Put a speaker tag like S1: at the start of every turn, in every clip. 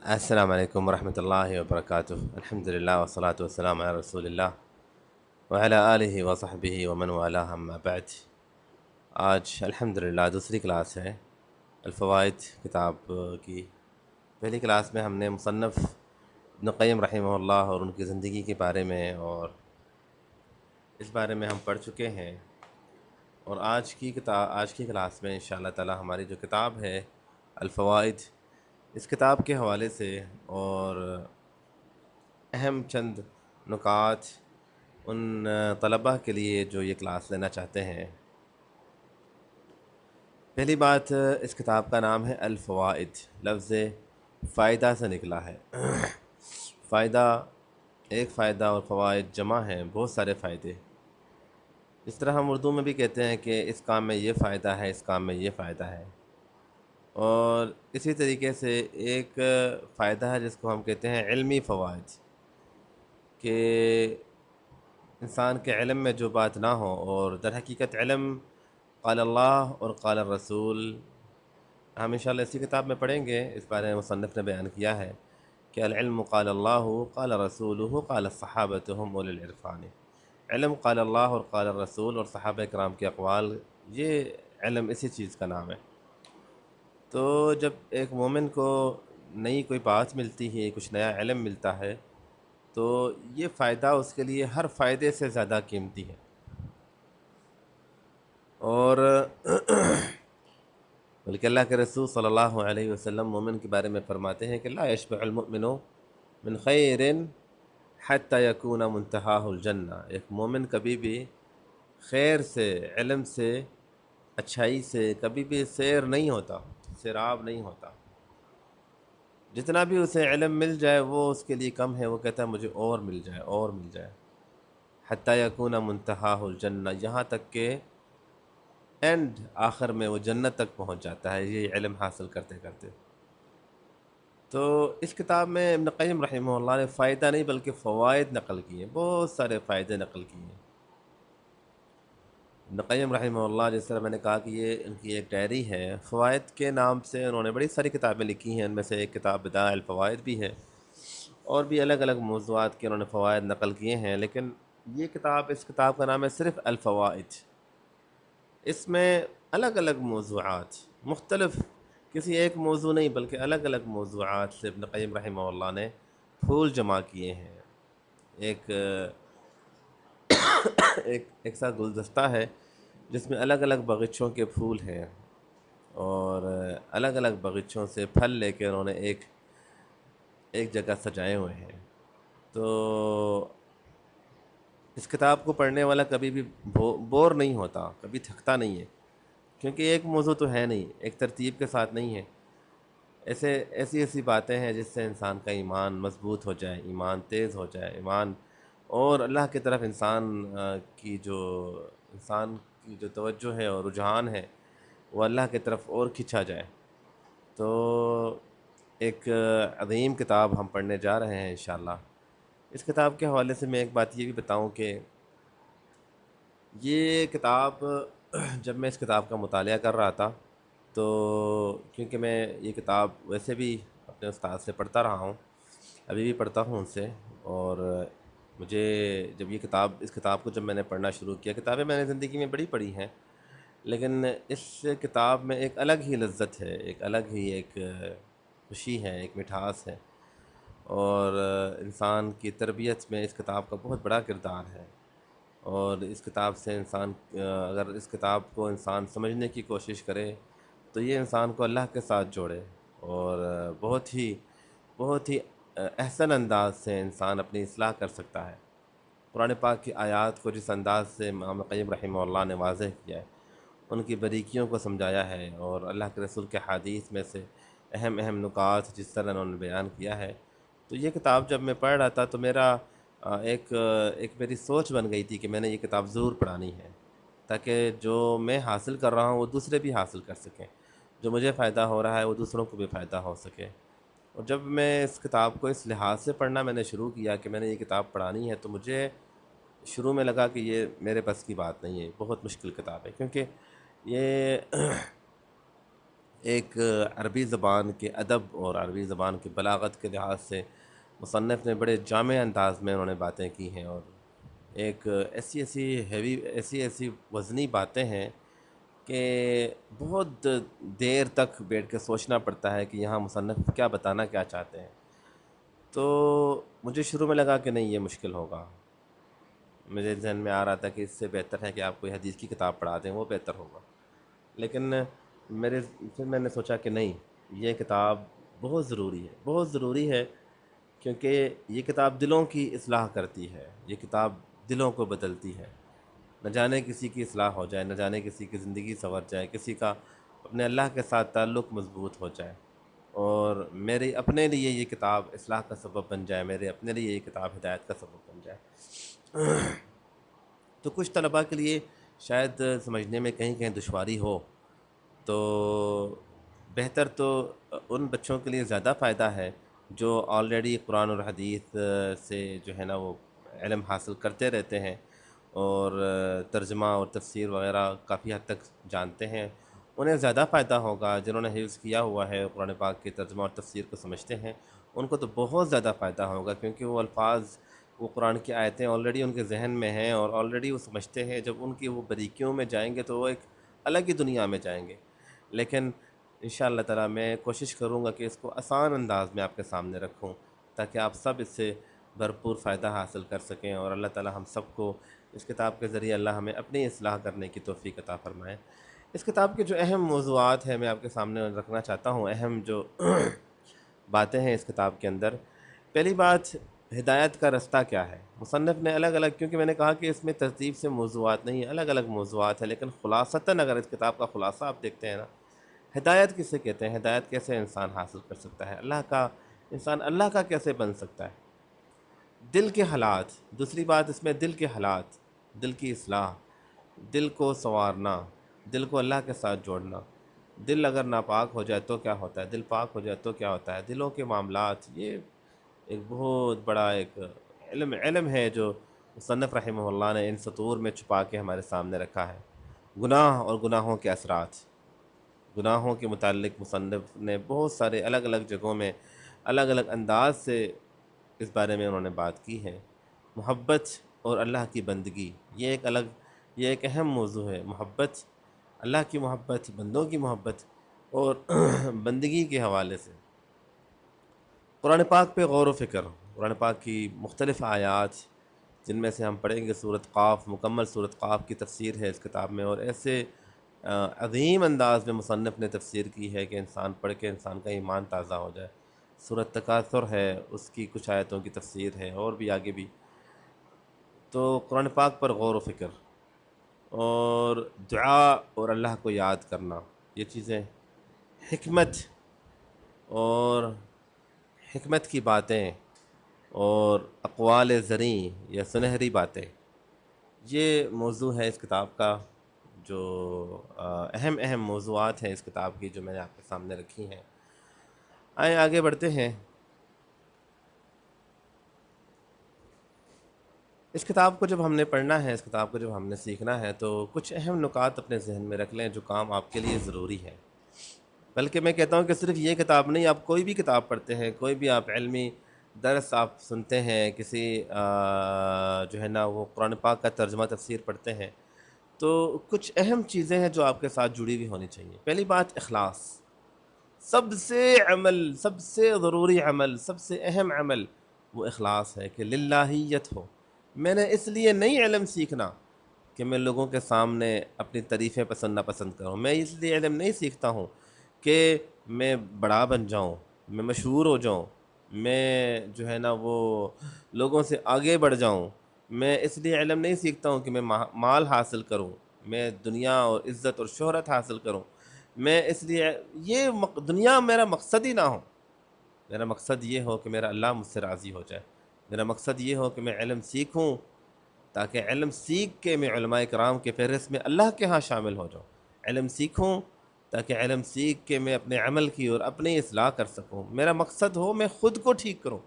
S1: السلام علیکم ورحمۃ اللہ وبرکاتہ۔ الحمد للہ والصلاة والسلام علی رسول اللہ وعلی آلہ وصحبہ ومن والاه اما بعد۔ آج الحمد للہ دوسری کلاس ہے الفوائد کتاب کی۔ پہلی کلاس میں ہم نے مصنف ابن قیم رحمہ اللہ اور ان کی زندگی کے بارے میں اور اس بارے میں ہم پڑھ چکے ہیں، اور آج کی کلاس میں انشاءاللہ تعالی ہماری جو کتاب ہے الفوائد، اس کتاب کے حوالے سے اور اہم چند نکات ان طلباء کے لیے جو یہ کلاس لینا چاہتے ہیں۔ پہلی بات، اس کتاب کا نام ہے الفوائد، لفظ فائدہ سے نکلا ہے۔ فائدہ، ایک فائدہ، اور فوائد جمع ہیں، بہت سارے فائدے۔ اس طرح ہم اردو میں بھی کہتے ہیں کہ اس کام میں یہ فائدہ ہے، اس کام میں یہ فائدہ ہے، اور اسی طریقے سے ایک فائدہ ہے جس کو ہم کہتے ہیں علمی فوائد، کہ انسان کے علم میں جو بات نہ ہو، اور در حقیقت علم قال اللہ اور قال الرسول ہم انشاءاللہ اسی کتاب میں پڑھیں گے۔ اس بارے میں مصنف نے بیان کیا ہے کہ العلم قال اللہ قال رسولہ قال الصحابۃ هم اولو العرفان۔ علم قال اللہ اور قال الرسول اور صحابہ کرام کے اقوال، یہ علم اسی چیز کا نام ہے۔ تو جب ایک مومن کو نئی کوئی بات ملتی ہے، کچھ نیا علم ملتا ہے، تو یہ فائدہ اس کے لیے ہر فائدے سے زیادہ قیمتی ہے۔ اور بلکہ اللہ کے رسول صلی اللہ علیہ وسلم مومن کے بارے میں فرماتے ہیں کہ لا یشبع المؤمن من خیر حتی یکون منتہاہ الجنہ۔ ایک مومن کبھی بھی خیر سے، علم سے، اچھائی سے کبھی بھی سیر نہیں ہوتا، سیراب نہیں ہوتا۔ جتنا بھی اسے علم مل جائے وہ اس کے لیے کم ہے، وہ کہتا ہے مجھے اور مل جائے، اور مل جائے۔ حتی یکون منتہاہ الجنہ، یہاں تک کہ اینڈ، آخر میں وہ جنت تک پہنچ جاتا ہے یہ علم حاصل کرتے کرتے۔ تو اس کتاب میں ابن قیم رحمہ اللہ نے فائدہ نہیں بلکہ فوائد نقل کیے ہیں، بہت سارے فائدے نقل کیے ہیں۔ ابن قیم رحمہ اللہ، جس طرح میں نے کہا کہ یہ ان کی ایک ڈائری ہے، فوائد کے نام سے انہوں نے بڑی ساری کتابیں لکھی ہیں۔ ان میں سے ایک کتاب بدائع الفوائد بھی ہے، اور بھی الگ الگ موضوعات کے انہوں نے فوائد نقل کیے ہیں، لیکن یہ کتاب، اس کتاب کا نام ہے صرف الفوائد۔ اس میں الگ الگ موضوعات، مختلف، کسی ایک موضوع نہیں بلکہ الگ الگ موضوعات سے ابن قیم رحمہ اللہ نے پھول جمع کیے ہیں۔ ایک ایک سا گلدستہ ہے جس میں الگ الگ باغیچوں کے پھول ہیں، اور الگ الگ باغیچوں سے پھل لے کے انہوں نے ایک جگہ سجائے ہوئے ہیں۔ تو اس کتاب کو پڑھنے والا کبھی بھی بور نہیں ہوتا، کبھی تھکتا نہیں ہے، کیونکہ ایک موضوع تو ہے نہیں، ایک ترتیب کے ساتھ نہیں ہے۔ ایسی باتیں ہیں جس سے انسان کا ایمان مضبوط ہو جائے، ایمان تیز ہو جائے، ایمان اور اللہ کی طرف انسان کی جو توجہ ہے اور رجحان ہے وہ اللہ کی طرف اور کھنچا جائے۔ تو ایک عظیم کتاب ہم پڑھنے جا رہے ہیں انشاءاللہ۔ اس کتاب کے حوالے سے میں ایک بات یہ بھی بتاؤں کہ یہ کتاب، جب میں اس کتاب کا مطالعہ کر رہا تھا، تو کیونکہ میں یہ کتاب ویسے بھی اپنے استاد سے پڑھتا رہا ہوں، ابھی بھی پڑھتا ہوں ان سے، اور مجھے جب اس کتاب کو جب میں نے پڑھنا شروع کیا، کتابیں میں نے زندگی میں بڑی پڑھی ہیں، لیکن اس کتاب میں ایک الگ ہی لذت ہے، ایک الگ ہی ایک خوشی ہے، ایک مٹھاس ہے، اور انسان کی تربیت میں اس کتاب کا بہت بڑا کردار ہے۔ اور اس کتاب سے اگر اس کتاب کو انسان سمجھنے کی کوشش کرے تو یہ انسان کو اللہ کے ساتھ جوڑے، اور بہت ہی احسن انداز سے انسان اپنی اصلاح کر سکتا ہے۔ قرآن پاک کی آیات کو جس انداز سے امام قیم رحمہ اللہ نے واضح کیا ہے، ان کی باریکیوں کو سمجھایا ہے، اور اللہ کے رسول کے حدیث میں سے اہم نکات جس طرح انہوں نے بیان کیا ہے، تو یہ کتاب جب میں پڑھ رہا تھا تو ایک میری سوچ بن گئی تھی کہ میں نے یہ کتاب ضرور پڑھانی ہے، تاکہ جو میں حاصل کر رہا ہوں وہ دوسرے بھی حاصل کر سکیں، جو مجھے فائدہ ہو رہا ہے وہ دوسروں کو بھی فائدہ ہو سکے۔ اور جب میں اس کتاب کو اس لحاظ سے پڑھنا میں نے شروع کیا کہ میں نے یہ کتاب پڑھانی ہے، تو مجھے شروع میں لگا کہ یہ میرے بس کی بات نہیں ہے، بہت مشکل کتاب ہے، کیونکہ یہ ایک عربی زبان کے ادب اور عربی زبان کی بلاغت کے لحاظ سے مصنف نے بڑے جامع انداز میں انہوں نے باتیں کی ہیں، اور ایک ایسی وزنی باتیں ہیں کہ بہت دیر تک بیٹھ کے سوچنا پڑتا ہے کہ یہاں مصنف کیا بتانا کیا چاہتے ہیں۔ تو مجھے شروع میں لگا کہ نہیں، یہ مشکل ہوگا، میرے ذہن میں آ رہا تھا کہ اس سے بہتر ہے کہ آپ کوئی حدیث کی کتاب پڑھا دیں، وہ بہتر ہوگا، لیکن پھر میں نے سوچا کہ نہیں، یہ کتاب بہت ضروری ہے، بہت ضروری ہے، کیونکہ یہ کتاب دلوں کی اصلاح کرتی ہے، یہ کتاب دلوں کو بدلتی ہے۔ نہ جانے کسی کی اصلاح ہو جائے، نہ جانے کسی کی زندگی سنور جائے، کسی کا اپنے اللہ کے ساتھ تعلق مضبوط ہو جائے، اور میری اپنے لیے یہ کتاب اصلاح کا سبب بن جائے، میرے اپنے لیے یہ کتاب ہدایت کا سبب بن جائے۔ تو کچھ طلباء کے لیے شاید سمجھنے میں کہیں کہیں دشواری ہو، تو بہتر تو ان بچوں کے لیے زیادہ فائدہ ہے جو آلریڈی قرآن اور حدیث سے جو ہے نا وہ علم حاصل کرتے رہتے ہیں، اور ترجمہ اور تفسیر وغیرہ کافی حد تک جانتے ہیں۔ انہیں زیادہ فائدہ ہوگا، جنہوں نے حفظ کیا ہوا ہے قرآن پاک کے ترجمہ اور تفسیر کو سمجھتے ہیں، ان کو تو بہت زیادہ فائدہ ہوگا، کیونکہ وہ الفاظ، وہ قرآن کی آیتیں آلریڈی ان کے ذہن میں ہیں اور آلریڈی وہ سمجھتے ہیں۔ جب ان کی وہ باریکیوں میں جائیں گے تو وہ ایک الگ ہی دنیا میں جائیں گے۔ لیکن انشاءاللہ تعالیٰ میں کوشش کروں گا کہ اس کو آسان انداز میں آپ کے سامنے رکھوں، تاکہ آپ سب اس سے بھرپور فائدہ حاصل کر سکیں، اور اللہ تعالیٰ ہم سب کو اس کتاب کے ذریعے اللہ ہمیں اپنی اصلاح کرنے کی توفیق عطا فرمائے۔ اس کتاب کے جو اہم موضوعات ہیں میں آپ کے سامنے رکھنا چاہتا ہوں، اہم جو باتیں ہیں اس کتاب کے اندر۔ پہلی بات، ہدایت کا رستہ کیا ہے؟ مصنف نے الگ الگ، کیونکہ میں نے کہا کہ اس میں ترتیب سے موضوعات نہیں ہیں، الگ الگ موضوعات ہیں، لیکن خلاصتاً اگر اس کتاب کا خلاصہ آپ دیکھتے ہیں نا، ہدایت کسے کہتے ہیں، ہدایت کیسے انسان حاصل کر سکتا ہے، انسان اللہ کا کیسے بن سکتا ہے، دل کے حالات، دوسری بات اس میں دل کے حالات، دل کی اصلاح، دل کو سنوارنا، دل کو اللہ کے ساتھ جوڑنا۔ دل اگر ناپاک ہو جائے تو کیا ہوتا ہے، دل پاک ہو جائے تو کیا ہوتا ہے، دلوں کے معاملات، یہ ایک بہت بڑا ایک علم ہے جو مصنف رحمہ اللہ نے ان سطور میں چھپا کے ہمارے سامنے رکھا ہے۔ گناہ اور گناہوں کے اثرات، گناہوں کے متعلق مصنف نے بہت سارے الگ الگ جگہوں میں الگ الگ انداز سے اس بارے میں انہوں نے بات کی ہے۔ محبت اور اللہ کی بندگی، یہ ایک اہم موضوع ہے۔ محبت، اللہ کی محبت، بندوں کی محبت، اور بندگی کے حوالے سے قرآن پاک پہ غور و فکر، قرآن پاک کی مختلف آیات، جن میں سے ہم پڑھیں گے سورۃ قاف، مکمل سورۃ قاف کی تفسیر ہے اس کتاب میں، اور ایسے عظیم انداز میں مصنف نے تفسیر کی ہے کہ انسان پڑھ کے انسان کا ایمان تازہ ہو جائے۔ سورۃ تکاثر ہے، اس کی کچھ آیتوں کی تفسیر ہے، اور بھی آگے بھی۔ تو قرآن پاک پر غور و فکر اور دعا اور اللہ کو یاد کرنا، یہ چیزیں، حکمت اور حکمت کی باتیں اور اقوال زریں یا سنہری باتیں، یہ موضوع ہے اس کتاب کا، جو اہم موضوعات ہیں اس کتاب کی جو میں نے آپ کے سامنے رکھی ہیں۔ آئیں آگے بڑھتے ہیں۔ اس کتاب کو جب ہم نے پڑھنا ہے، اس کتاب کو جب ہم نے سیکھنا ہے، تو کچھ اہم نکات اپنے ذہن میں رکھ لیں جو کام آپ کے لیے ضروری ہے۔ بلکہ میں کہتا ہوں کہ صرف یہ کتاب نہیں، آپ کوئی بھی کتاب پڑھتے ہیں، کوئی بھی آپ علمی درس آپ سنتے ہیں، کسی جو ہے نا وہ قرآن پاک کا ترجمہ تفسیر پڑھتے ہیں، تو کچھ اہم چیزیں ہیں جو آپ کے ساتھ جڑی ہوئی ہونی چاہیے۔ پہلی بات، اخلاص۔ سب سے ضروری عمل، سب سے اہم عمل وہ اخلاص ہے، کہ للہیت ہو۔ میں نے اس لیے نہیں علم سیکھنا کہ میں لوگوں کے سامنے اپنی تعریفیں پسند ناپسند کروں، میں اس لیے علم نہیں سیکھتا ہوں کہ میں بڑا بن جاؤں، میں مشہور ہو جاؤں، میں جو ہے نا وہ لوگوں سے آگے بڑھ جاؤں، میں اس لیے علم نہیں سیکھتا ہوں کہ میں مال حاصل کروں، میں دنیا اور عزت اور شہرت حاصل کروں، میں اس لیے یہ دنیا میرا مقصد ہی نہ ہو۔ میرا مقصد یہ ہو کہ میرا اللہ مجھ سے راضی ہو جائے، میرا مقصد یہ ہو کہ میں علم سیکھوں، تاکہ علم سیکھ کے میں علماء کرام کے فہرست میں اللہ کے ہاں شامل ہو جاؤں۔ علم سیکھوں تاکہ علم سیکھ کے میں اپنے عمل کی اور اپنی اصلاح کر سکوں۔ میرا مقصد ہو میں خود کو ٹھیک کروں،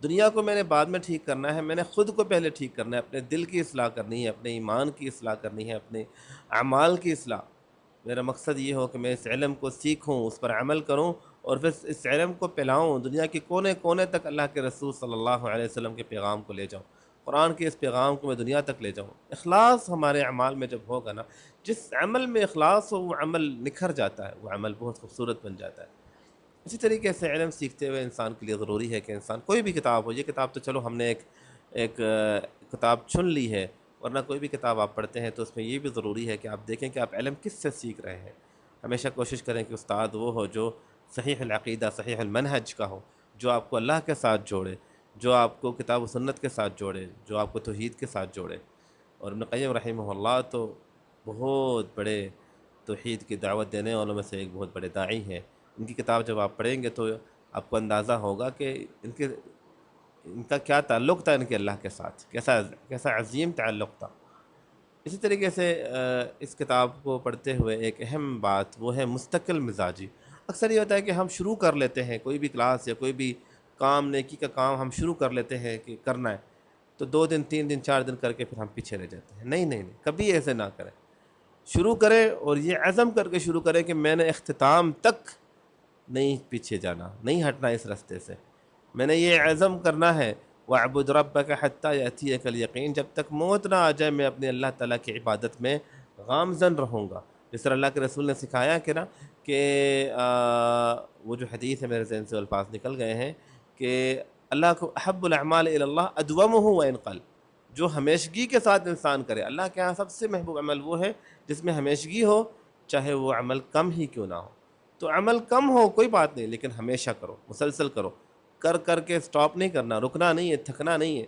S1: دنیا کو میں نے بعد میں ٹھیک کرنا ہے، میں نے خود کو پہلے ٹھیک کرنا ہے، اپنے دل کی اصلاح کرنی ہے، اپنے ایمان کی اصلاح کرنی ہے، اپنے اعمال کی اصلاح۔ میرا مقصد یہ ہو کہ میں اس علم کو سیکھوں، اس پر عمل کروں، اور پھر اس علم کو پھیلاؤں، دنیا کے کونے کونے تک اللہ کے رسول صلی اللہ علیہ وسلم کے پیغام کو لے جاؤں، قرآن کے اس پیغام کو میں دنیا تک لے جاؤں۔ اخلاص ہمارے اعمال میں جب ہوگا نا، جس عمل میں اخلاص ہو وہ عمل نکھر جاتا ہے، وہ عمل بہت خوبصورت بن جاتا ہے۔ اسی طریقے سے علم سیکھتے ہوئے انسان کے لیے ضروری ہے کہ انسان کوئی بھی کتاب ہو، یہ کتاب تو چلو ہم نے ایک کتاب چن لی ہے، ورنہ کوئی بھی کتاب آپ پڑھتے ہیں تو اس میں یہ بھی ضروری ہے کہ آپ دیکھیں کہ آپ علم کس سے سیکھ رہے ہیں۔ ہمیشہ کوشش کریں کہ استاد وہ ہو جو صحیح العقیدہ، صحیح المنہج کا ہو، جو آپ کو اللہ کے ساتھ جوڑے، جو آپ کو کتاب و سنت کے ساتھ جوڑے، جو آپ کو توحید کے ساتھ جوڑے۔ اور ابن قیم رحمہ اللہ تو بہت بڑے توحید کی دعوت دینے والوں میں سے ایک بہت بڑے داعی ہیں۔ ان کی کتاب جب آپ پڑھیں گے تو آپ کو اندازہ ہوگا کہ ان کا کیا تعلق تھا ان کے اللہ کے ساتھ، کیسا عظیم تعلق تھا۔ اسی طریقے سے اس کتاب کو پڑھتے ہوئے ایک اہم بات وہ ہے مستقل مزاجی۔ اکثر یہ ہوتا ہے کہ ہم شروع کر لیتے ہیں کوئی بھی کلاس یا کوئی بھی کام، نیکی کا کام ہم شروع کر لیتے ہیں کہ کرنا ہے، تو 2 دن 3 دن 4 دن کر کے پھر ہم پیچھے رہ جاتے ہیں۔ نہیں نہیں نہیں، کبھی ایسے نہ کریں، شروع کریں اور یہ عزم کر کے شروع کریں کہ میں نے اختتام تک نہیں پیچھے جانا، نہیں ہٹنا اس راستے سے، میں نے یہ عزم کرنا ہے۔ وَاعْبُدْ رَبَّكَ حَتَّى يَأْتِيَكَ الْيَقِينُ، جب تک موت نہ آ جائے میں اپنے اللہ تعالیٰ کی عبادت میں گامزن رہوں گا۔ جس طرح اللہ کے رسول نے سکھایا کہ نا کہ وہ جو حدیث ہے میرے ذہن سے الفاظ نکل گئے ہیں کہ اللہ کو احب الاعمال الی اللہ ادومہ وان قل، جو ہمیشگی کے ساتھ انسان کرے۔ اللہ کے ہاں سب سے محبوب عمل وہ ہے جس میں ہمیشگی ہو، چاہے وہ عمل کم ہی کیوں نہ ہو۔ تو عمل کم ہو کوئی بات نہیں، لیکن ہمیشہ کرو، مسلسل کرو، کر کے سٹاپ نہیں کرنا، رکنا نہیں ہے، تھکنا نہیں ہے۔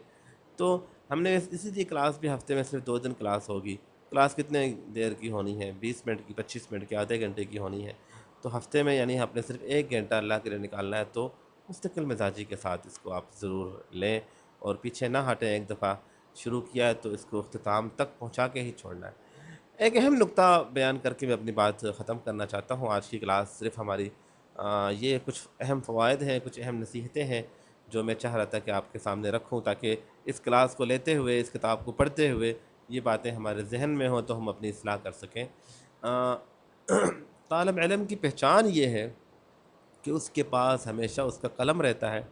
S1: تو ہم نے اسی لیے کلاس بھی ہفتے میں صرف 2 دن کلاس ہوگی۔ کلاس کتنے دیر کی ہونی ہے؟ 20 منٹ کی، 25 منٹ کی، آدھے گھنٹے کی ہونی ہے۔ تو ہفتے میں یعنی آپ نے صرف 1 گھنٹہ اللہ کے لیے نکالنا ہے، تو مستقل مزاجی کے ساتھ اس کو آپ ضرور لیں اور پیچھے نہ ہٹیں۔ ایک دفعہ شروع کیا ہے تو اس کو اختتام تک پہنچا کے ہی چھوڑنا ہے۔ ایک اہم نقطہ بیان کر کے میں اپنی بات ختم کرنا چاہتا ہوں۔ آج کی کلاس صرف ہماری یہ کچھ اہم فوائد ہیں، کچھ اہم نصیحتیں ہیں جو میں چاہ رہا تھا کہ آپ کے سامنے رکھوں، تاکہ اس کلاس کو لیتے ہوئے، اس کتاب کو پڑھتے ہوئے یہ باتیں ہمارے ذہن میں ہوں تو ہم اپنی اصلاح کر سکیں۔ طالب علم کی پہچان یہ ہے کہ اس کے پاس ہمیشہ اس کا قلم رہتا ہے،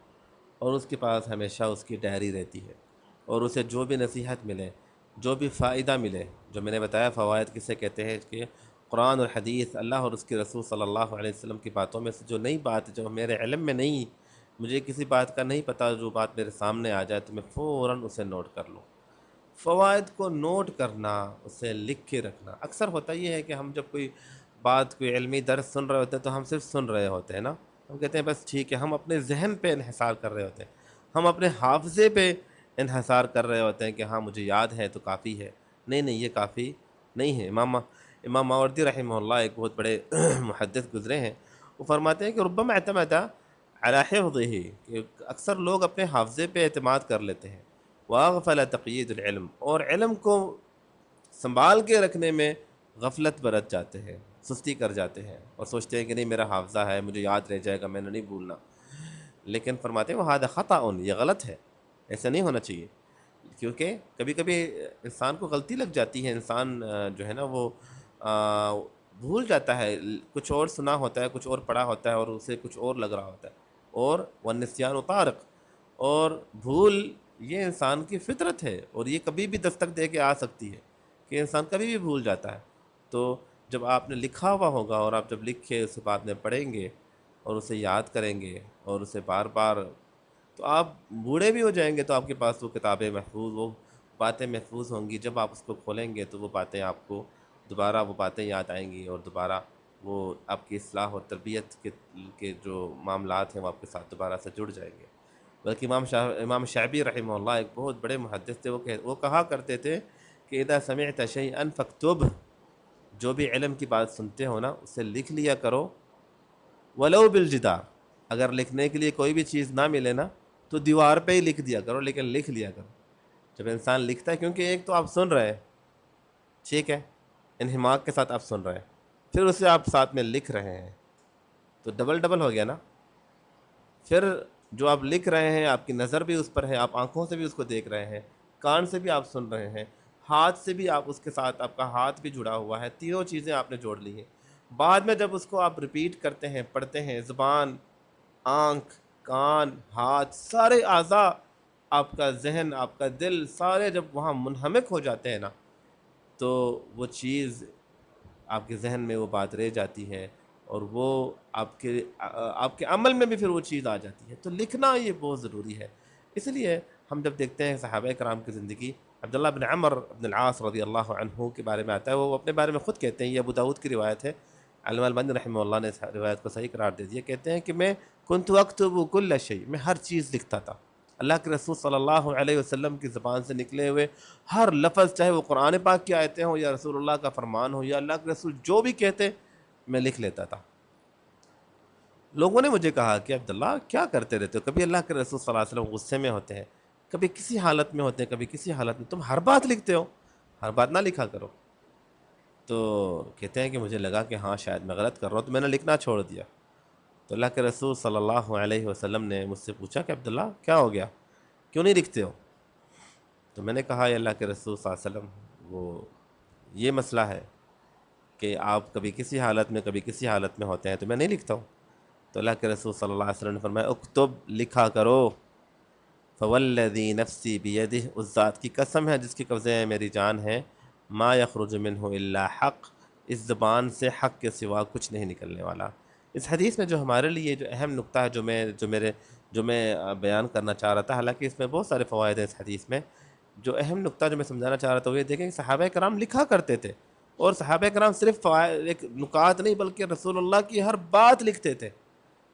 S1: اور اس کے پاس ہمیشہ اس کی ڈائری رہتی ہے، اور اسے جو بھی نصیحت ملے، جو بھی فائدہ ملے، جو میں نے بتایا فوائد کسے کہتے ہیں کہ قرآن اور حدیث، اللہ اور اس کے رسول صلی اللہ علیہ وسلم کی باتوں میں سے جو نئی بات جو میرے علم میں نہیں، مجھے کسی بات کا نہیں پتہ، جو بات میرے سامنے آ جائے تو میں فوراً اسے نوٹ کر لوں۔ فوائد کو نوٹ کرنا، اسے لکھ کے رکھنا۔ اکثر ہوتا یہ ہے کہ ہم جب کوئی بات، کوئی علمی درس سن رہے ہوتے ہیں تو ہم صرف سن رہے ہوتے ہیں نا، ہم کہتے ہیں بس ٹھیک ہے، ہم اپنے ذہن پہ انحصار کر رہے ہوتے ہیں، ہم اپنے حافظے پہ انحصار کر رہے ہوتے ہیں کہ ہاں مجھے یاد ہے تو کافی ہے۔ نہیں نہیں، یہ کافی نہیں ہے۔ امام ماوردی رحمہ اللہ ایک بہت بڑے محدث گزرے ہیں، وہ فرماتے ہیں کہ ربما اعتمد علی حفظہ، کہ اکثر لوگ اپنے حافظے پہ اعتماد کر لیتے ہیں، واغفل تقیید العلم، اور علم کو سنبھال کے رکھنے میں غفلت برت جاتے ہیں، سستی کر جاتے ہیں، اور سوچتے ہیں کہ نہیں میرا حافظہ ہے، مجھے یاد رہ جائے گا، میں نے نہیں بھولنا۔ لیکن فرماتے ہیں وہ ھذا خطأ، یہ غلط ہے، ایسا نہیں ہونا چاہیے، کیونکہ کبھی کبھی انسان کو غلطی لگ جاتی ہے، انسان جو ہے نا وہ بھول جاتا ہے، کچھ اور سنا ہوتا ہے، کچھ اور پڑھا ہوتا ہے، اور اسے کچھ اور لگ رہا ہوتا ہے، اور والنسیان طارق، اور بھول یہ انسان کی فطرت ہے، اور یہ کبھی بھی دستک دے کے آ سکتی ہے کہ انسان کبھی بھی بھول جاتا ہے۔ تو جب آپ نے لکھا ہوا ہوگا، اور آپ جب لکھ کے اسے بعد میں پڑھیں گے اور اسے یاد کریں گے اور اسے بار بار، تو آپ بوڑھے بھی ہو جائیں گے تو آپ کے پاس وہ کتابیں محفوظ، وہ باتیں محفوظ ہوں گی۔ جب آپ اس کو کھولیں گے تو وہ باتیں آپ کو دوبارہ، وہ باتیں یاد آئیں گی، اور دوبارہ وہ آپ کی اصلاح اور تربیت کے جو معاملات ہیں وہ آپ کے ساتھ دوبارہ سے جڑ جائیں گے۔ بلکہ امام شعبی رحمہ اللہ ایک بہت بڑے محدث تھے، وہ کہا کرتے تھے کہ اذا سمعت شیئا فاکتب، جو بھی علم کی بات سنتے ہو نا اسے لکھ لیا کرو، ولو بالجدار، اگر لکھنے کے لیے کوئی بھی چیز نہ ملے نا تو دیوار پہ ہی لکھ دیا کرو، لیکن لکھ لیا کرو۔ جب انسان لکھتا ہے، کیونکہ ایک تو آپ سن رہے ہیں، ٹھیک ہے، انہماک کے ساتھ آپ سن رہے ہیں، پھر اسے آپ ساتھ میں لکھ رہے ہیں، تو ڈبل ڈبل ہو گیا نا۔ پھر جو آپ لکھ رہے ہیں، آپ کی نظر بھی اس پر ہے، آپ آنکھوں سے بھی اس کو دیکھ رہے ہیں، کان سے بھی آپ سن رہے ہیں، ہاتھ سے بھی آپ اس کے ساتھ آپ کا ہاتھ بھی جڑا ہوا ہے، تینوں چیزیں آپ نے جوڑ لی ہیں۔ بعد میں جب اس کو آپ ریپیٹ کرتے ہیں، پڑھتے ہیں، زبان، آنکھ، کان، ہاتھ، سارے اعضاء، آپ کا ذہن، آپ کا دل، سارے جب وہاں منہمک ہو جاتے ہیں نا، تو وہ چیز آپ کے ذہن میں وہ بات رہ جاتی ہے، اور وہ آپ کے عمل میں بھی پھر وہ چیز آ جاتی ہے۔ تو لکھنا یہ بہت ضروری ہے۔ اس لیے ہم جب دیکھتے ہیں صحابہ کرام کی زندگی، عبداللہ بن عمر بن العاص رضی اللہ عنہ کے بارے میں آتا ہے، وہ اپنے بارے میں خود کہتے ہیں، یہ ابو داؤد کی روایت ہے، علامہ البانی رحمہ اللہ نے اس روایت کو صحیح قرار دے دیا، کہتے ہیں کہ میں کنت اکتب کل شیء، میں ہر چیز لکھتا تھا۔ اللہ کے رسول صلی اللہ علیہ وسلم کی زبان سے نکلے ہوئے ہر لفظ، چاہے وہ قرآن پاک کی آیتیں ہوں یا رسول اللہ کا فرمان ہو یا اللہ کے رسول جو بھی کہتے، میں لکھ لیتا تھا۔ لوگوں نے مجھے کہا کہ عبداللہ کیا کرتے رہتے ہو، کبھی اللہ کے رسول صلی اللہ علیہ وسلم غصے میں ہوتے ہیں، کبھی کسی حالت میں ہوتے ہیں، کبھی کسی حالت میں، تم ہر بات لکھتے ہو، ہر بات نہ لکھا کرو۔ تو کہتے ہیں کہ مجھے لگا کہ ہاں شاید میں غلط کر رہا ہوں، تو میں نے لکھنا چھوڑ دیا۔ تو اللہ کے رسول صلی اللہ علیہ وسلم نے مجھ سے پوچھا کہ عبداللہ کیا ہو گیا، کیوں نہیں لکھتے ہو؟ تو میں نے کہا یا اللہ کے رسول صلی اللہ علیہ وسلم، وہ یہ مسئلہ ہے کہ آپ کبھی کسی حالت میں کبھی کسی حالت میں ہوتے ہیں تو میں نہیں لکھتا ہوں۔ تو اللہ کے رسول صلی اللہ علیہ وسلم نے فرمایا اکتب، لکھا کرو، فوالذی نفسی بیدہ، اس ذات کی قسم ہے جس کے قبضے میں میری جان ہے، ما یخرج منہ الا حق، اس زبان سے حق کے سوا کچھ نہیں نکلنے والا۔ اس حدیث میں جو ہمارے لیے جو اہم نقطہ ہے، جو میں بیان کرنا چاہ رہا تھا، حالانکہ اس میں بہت سارے فوائد ہیں اس حدیث میں، جو اہم نقطہ جو میں سمجھانا چاہ رہا تھا وہ یہ دیکھیں کہ صحابہ کرام لکھا کرتے تھے، اور صحابہ کرام صرف ایک نکات نہیں بلکہ رسول اللہ کی ہر بات لکھتے تھے۔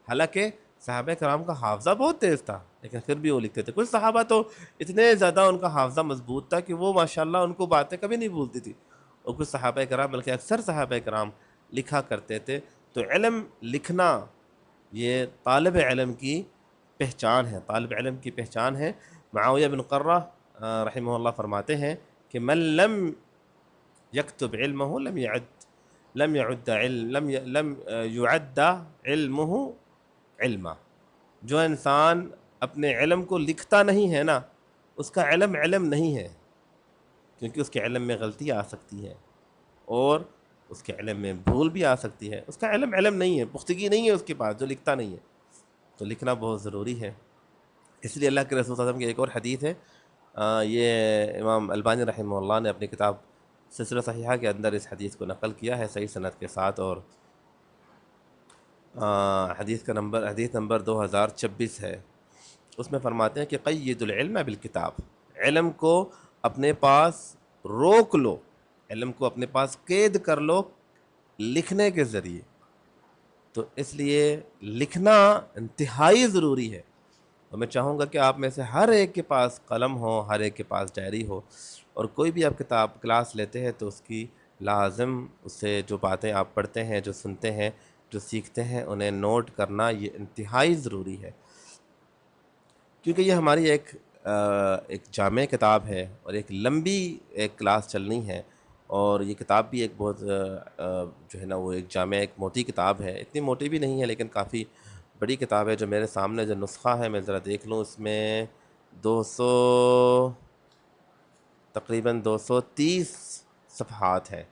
S1: حالانکہ صحابہ کرام کا حافظہ بہت تیز تھا لیکن پھر بھی وہ لکھتے تھے۔ کچھ صحابہ تو اتنے زیادہ ان کا حافظہ مضبوط تھا کہ وہ ماشاءاللہ ان کو باتیں کبھی نہیں بھولتی تھی، اور کچھ صحابہ کرام بلکہ اکثر صحابہ کرام لکھا کرتے تھے۔ تو علم لکھنا یہ طالب علم کی پہچان ہے، طالب علم کی پہچان ہے۔ معاویہ بن قرہ رحمہ اللہ فرماتے ہیں کہ من لم یکتب علمہ لم یعد علمہ علما، جو انسان اپنے علم کو لکھتا نہیں ہے نا، اس کا علم علم نہیں ہے، کیونکہ اس کے علم میں غلطی آ سکتی ہے اور اس کے علم میں بھول بھی آ سکتی ہے، اس کا علم علم نہیں ہے، پختگی نہیں ہے اس کے پاس جو لکھتا نہیں ہے۔ تو لکھنا بہت ضروری ہے۔ اس لیے اللہ کے رسول صلی اللہ علیہ وسلم کی ایک اور حدیث ہے، یہ امام البانی رحمہ اللہ نے اپنی کتاب سلسلہ صحیحہ کے اندر اس حدیث کو نقل کیا ہے صحیح سند کے ساتھ، اور حدیث نمبر 2026 ہے۔ اس میں فرماتے ہیں کہ قید العلم بالکتاب، علم کو اپنے پاس روک لو، علم کو اپنے پاس قید کر لو لکھنے کے ذریعے۔ تو اس لیے لکھنا انتہائی ضروری ہے، اور میں چاہوں گا کہ آپ میں سے ہر ایک کے پاس قلم ہو، ہر ایک کے پاس ڈائری ہو، اور کوئی بھی آپ کلاس لیتے ہیں تو اس کی لازم اسے جو باتیں آپ پڑھتے ہیں، جو سنتے ہیں، جو سیکھتے ہیں، انہیں نوٹ کرنا یہ انتہائی ضروری ہے، کیونکہ یہ ہماری ایک جامع کتاب ہے اور ایک لمبی ایک کلاس چلنی ہے، اور یہ کتاب بھی ایک بہت جو ہے نا وہ ایک جامع ایک موٹی کتاب ہے، اتنی موٹی بھی نہیں ہے لیکن کافی بڑی کتاب ہے۔ جو میرے سامنے جو نسخہ ہے میں ذرا دیکھ لوں، اس میں تقریباً 230 صفحات ہیں،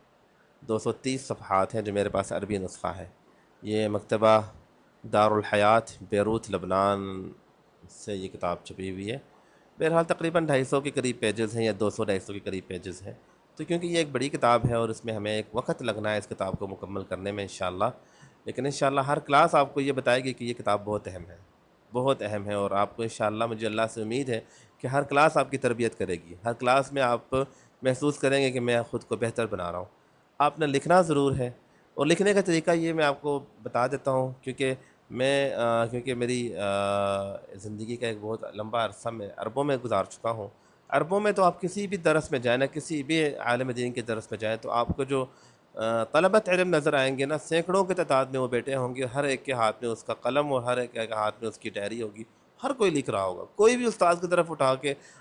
S1: 230 صفحات ہیں جو میرے پاس عربی نسخہ ہے۔ یہ مکتبہ دارالحیات بیروت لبنان سے یہ کتاب چھپی ہوئی ہے۔ بہرحال تقریباً 250 کے قریب پیجز ہیں، یا 200-250 کے قریب پیجز ہیں، تو کیونکہ یہ ایک بڑی کتاب ہے اور اس میں ہمیں ایک وقت لگنا ہے اس کتاب کو مکمل کرنے میں انشاءاللہ، لیکن انشاءاللہ ہر کلاس آپ کو یہ بتائے گی کہ یہ کتاب بہت اہم ہے، بہت اہم ہے، اور آپ کو انشاءاللہ مجھے اللہ سے امید ہے کہ ہر کلاس آپ کی تربیت کرے گی، ہر کلاس میں آپ محسوس کریں گے کہ میں خود کو بہتر بنا رہا ہوں۔ آپ نے لکھنا ضرور ہے، اور لکھنے کا طریقہ یہ میں آپ کو بتا دیتا ہوں، کیونکہ میری زندگی کا ایک بہت لمبا عرصہ میں عربوں میں گزار چکا ہوں۔ عربوں میں تو آپ کسی بھی درس میں جائیں نا، کسی بھی عالم دین کے درس میں جائیں تو آپ کو جو طلبت علم نظر آئیں گے نا، سینکڑوں کی تعداد میں وہ بیٹھے ہوں گے، ہر ایک کے ہاتھ میں اس کا قلم اور ہر ایک کے ہاتھ میں اس کی ڈائری ہوگی، ہر کوئی لکھ رہا ہوگا، کوئی بھی استاد کی طرف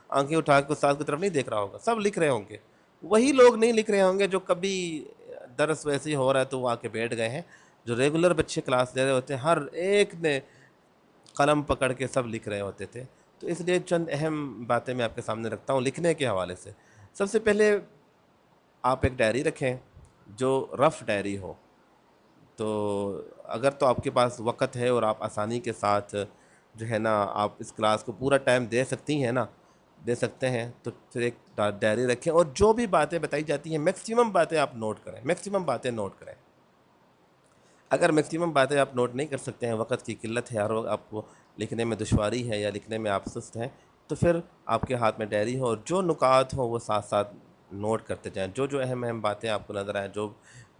S1: آنکھیں اٹھا کے استاد کی طرف نہیں دیکھ رہا ہوگا، سب لکھ رہے ہوں گے۔ وہی لوگ نہیں لکھ رہے ہوں گے جو کبھی درس ویسے ہی ہو رہا ہے تو وہ آ کے بیٹھ گئے ہیں، جو ریگولر بچے کلاس لے رہے ہوتے ہیں، ہر ایک نے قلم پکڑ کے سب لکھ رہے ہوتے تھے۔ تو اس لیے چند اہم باتیں میں آپ کے سامنے رکھتا ہوں لکھنے کے حوالے سے۔ سب سے پہلے آپ ایک ڈائری رکھیں جو رف ڈائری ہو. تو اگر تو آپ کے پاس وقت ہے اور آپ آسانی کے ساتھ جو ہے نا آپ اس کلاس کو پورا ٹائم دے سکتی ہیں نا، دے سکتے ہیں، تو پھر ایک ڈائری رکھیں اور جو بھی باتیں بتائی جاتی ہیں میکسیمم باتیں آپ نوٹ کریں، میکسیمم باتیں نوٹ کریں. اگر میکسیمم باتیں آپ نوٹ نہیں کر سکتے ہیں، وقت کی قلت ہے اور آپ کو لکھنے میں دشواری ہے یا لکھنے میں آپ سست ہیں، تو پھر آپ کے ہاتھ میں ڈائری ہو اور جو نکات ہوں وہ ساتھ ساتھ نوٹ کرتے جائیں. جو اہم اہم باتیں آپ کو نظر آئیں، جو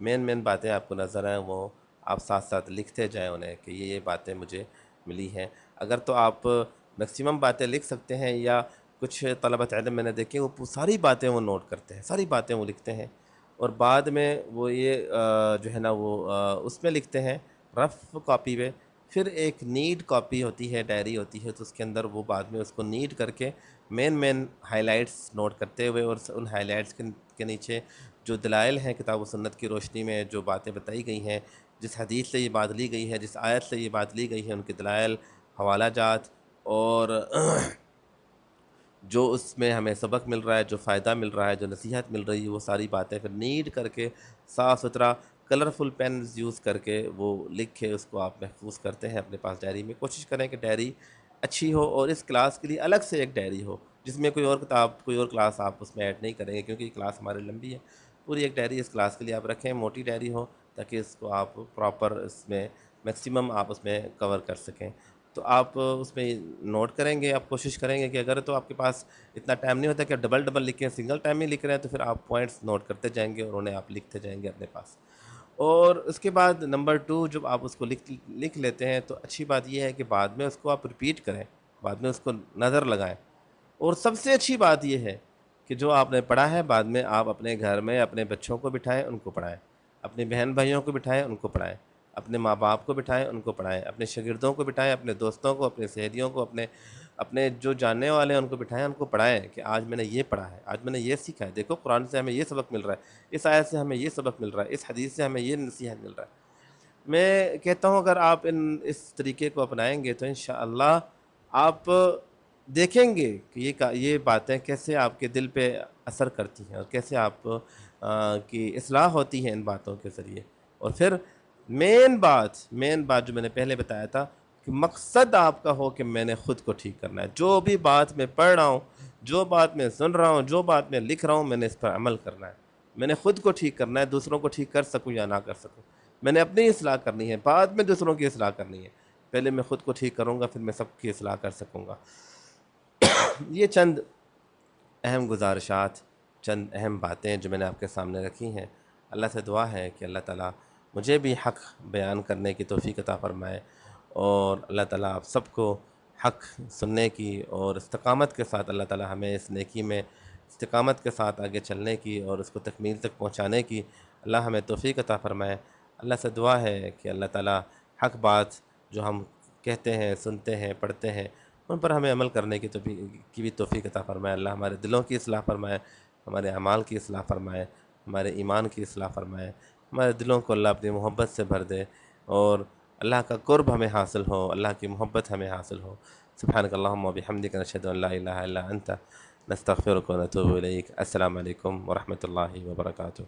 S1: مین باتیں آپ کو نظر آئیں، وہ آپ ساتھ ساتھ لکھتے جائیں انہیں کہ یہ باتیں مجھے ملی ہیں. اگر تو آپ میکسیمم باتیں لکھ سکتے ہیں، یا کچھ طلبۃ علم میں نے دیکھے وہ ساری باتیں وہ نوٹ کرتے ہیں، ساری باتیں وہ لکھتے ہیں، اور بعد میں وہ یہ جو ہے نا وہ اس میں لکھتے ہیں رف کاپی میں. پھر ایک نیٹ کاپی ہوتی ہے، ڈائری ہوتی ہے، تو اس کے اندر وہ بعد میں اس کو نیٹ کر کے مین ہائی لائٹس نوٹ کرتے ہوئے، اور ان ہائی لائٹس کے نیچے جو دلائل ہیں کتاب و سنت کی روشنی میں جو باتیں بتائی گئی ہیں، جس حدیث سے یہ بات لی گئی ہے، جس آیت سے یہ بات لی گئی ہے، ان کے دلائل، حوالہ جات، اور جو اس میں ہمیں سبق مل رہا ہے، جو فائدہ مل رہا ہے، جو نصیحت مل رہی ہے، وہ ساری باتیں پھر نیٹ کر کے صاف ستھرا کلرفل پینز یوز کر کے وہ لکھ کے اس کو آپ محفوظ کرتے ہیں اپنے پاس ڈائری میں. کوشش کریں کہ ڈائری اچھی ہو اور اس کلاس کے لیے الگ سے ایک ڈائری ہو، جس میں کوئی اور کتاب، کوئی اور کلاس آپ اس میں ایڈ نہیں کریں گے، کیونکہ یہ کلاس ہماری لمبی ہے. پوری ایک ڈائری اس کلاس کے لیے آپ رکھیں، موٹی ڈائری ہو، تاکہ اس کو آپ پراپر اس میں میکسیمم آپ اس میں کور کر سکیں. تو آپ اس میں نوٹ کریں گے، آپ کوشش کریں گے کہ اگر تو آپ کے پاس اتنا ٹائم نہیں ہوتا کہ آپ ڈبل ڈبل لکھیں، سنگل ٹائم میں لکھ رہے ہیں، تو پھر آپ پوائنٹس نوٹ کرتے جائیں گے اور انہیں آپ لکھتے جائیں گے اپنے پاس. اور اس کے بعد نمبر 2، جب آپ اس کو لکھ لیتے ہیں تو اچھی بات یہ ہے کہ بعد میں اس کو آپ ریپیٹ کریں، بعد میں اس کو نظر لگائیں. اور سب سے اچھی بات یہ ہے کہ جو آپ نے پڑھا ہے بعد میں آپ اپنے گھر میں اپنے بچوں کو بٹھائیں، ان کو پڑھائیں، اپنے بہن بھائیوں کو بٹھائیں، ان کو پڑھائیں، اپنے ماں باپ کو بٹھائیں، ان کو پڑھائیں، اپنے شاگردوں کو بٹھائیں، اپنے دوستوں کو، اپنے سہیلیوں کو، اپنے جو جاننے والے ہیں ان کو بٹھائیں، ان کو پڑھائیں کہ آج میں نے یہ پڑھا ہے، آج میں نے یہ سیکھا ہے، دیکھو قرآن سے ہمیں یہ سبق مل رہا ہے، اس آیت سے ہمیں یہ سبق مل رہا ہے، اس حدیث سے ہمیں یہ نصیحت مل رہا ہے. میں کہتا ہوں اگر آپ اس طریقے کو اپنائیں گے تو انشاءاللہ آپ دیکھیں گے کہ یہ باتیں کیسے آپ کے دل پہ اثر کرتی ہیں اور کیسے آپ کی اصلاح ہوتی ہے ان باتوں کے ذریعے. اور پھر مین بات جو میں نے پہلے بتایا تھا کہ مقصد آپ کا ہو کہ میں نے خود کو ٹھیک کرنا ہے. جو بھی بات میں پڑھ رہا ہوں، جو بات میں سن رہا ہوں، جو بات میں لکھ رہا ہوں، میں نے اس پر عمل کرنا ہے. میں نے خود کو ٹھیک کرنا ہے، دوسروں کو ٹھیک کر سکوں یا نہ کر سکوں. میں نے اپنی اصلاح کرنی ہے، بعد میں دوسروں کی اصلاح کرنی ہے. پہلے میں خود کو ٹھیک کروں گا، پھر میں سب کی اصلاح کر سکوں گا. یہ چند اہم گزارشات، چند اہم باتیں جو میں نے آپ کے سامنے رکھی ہیں. اللہ سے دعا ہے کہ اللہ تعالیٰ مجھے بھی حق بیان کرنے کی توفیق عطا فرمائے، اور اللہ تعالیٰ آپ سب کو حق سننے کی اور استقامت کے ساتھ اللہ تعالیٰ ہمیں اس نیکی میں استقامت کے ساتھ آگے چلنے کی اور اس کو تکمیل تک پہنچانے کی اللہ ہمیں توفیق عطا فرمائے. اللہ سے دعا ہے کہ اللہ تعالیٰ حق بات جو ہم کہتے ہیں، سنتے ہیں، پڑھتے ہیں، ان پر ہمیں عمل کرنے کی بھی توفیق عطا فرمائے. اللہ ہمارے دلوں کی اصلاح فرمائے، ہمارے اعمال کی اصلاح فرمائے، ہمارے ایمان کی اصلاح فرمائے. ہمارے دلوں کو اللہ اپنی محبت سے بھر دے اور اللہ کا قرب ہمیں حاصل ہو، اللہ کی محبت ہمیں حاصل ہو. سبحانک اللہم و بحمدک، نشہد ان لا الہ الا انت، نستغفرک و نتوب الیک. السلام علیکم ورحمۃ اللہ وبرکاتہ.